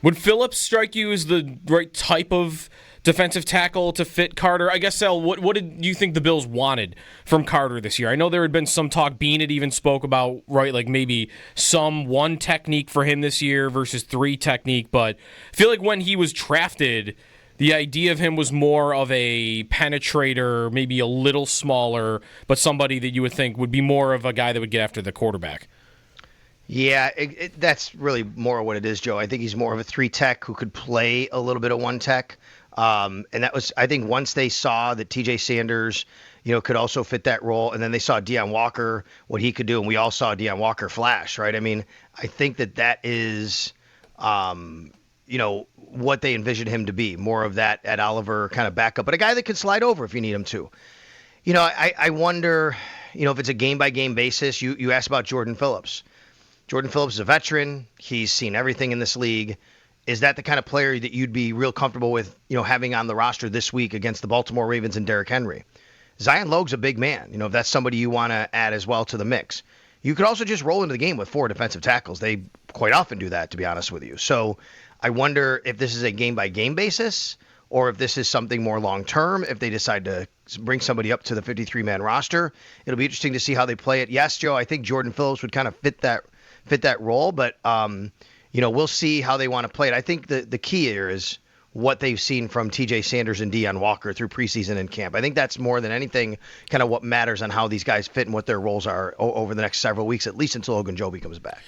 Would Phillips strike you as the right type of defensive tackle to fit Carter? I guess, Sal, what did you think the Bills wanted from Carter this year? I know there had been some talk, Bean had even spoke about, right, like maybe some one technique for him this year versus three technique, but I feel like when he was drafted, the idea of him was more of a penetrator, maybe a little smaller, but somebody that you would think would be more of a guy that would get after the quarterback. Yeah, that's really more what it is, Joe. I think he's more of a three tech who could play a little bit of one tech. And that was, I think, once they saw that T.J. Sanders, could also fit that role, and then they saw Deion Walker, what he could do, and we all saw Deion Walker flash, right? I mean, I think that is, what they envisioned him to be, more of that at Oliver kind of backup, but a guy that can slide over if you need him to. I wonder, if it's a game-by-game basis. You asked about Jordan Phillips. Jordan Phillips is a veteran. He's seen everything in this league. Is that the kind of player that you'd be real comfortable with, having on the roster this week against the Baltimore Ravens and Derrick Henry? Zion Logue's a big man. If that's somebody you want to add as well to the mix. You could also just roll into the game with 4 defensive tackles. They quite often do that, to be honest with you. So I wonder if this is a game-by-game basis or if this is something more long-term, if they decide to bring somebody up to the 53-man roster. It'll be interesting to see how they play it. Yes, Joe, I think Jordan Phillips would kind of fit that role, but we'll see how they want to play it. I think the key here is what they've seen from T.J. Sanders and Deion Walker through preseason and camp. I think that's more than anything kind of what matters on how these guys fit and what their roles are over the next several weeks, at least until Ogunjobi comes back.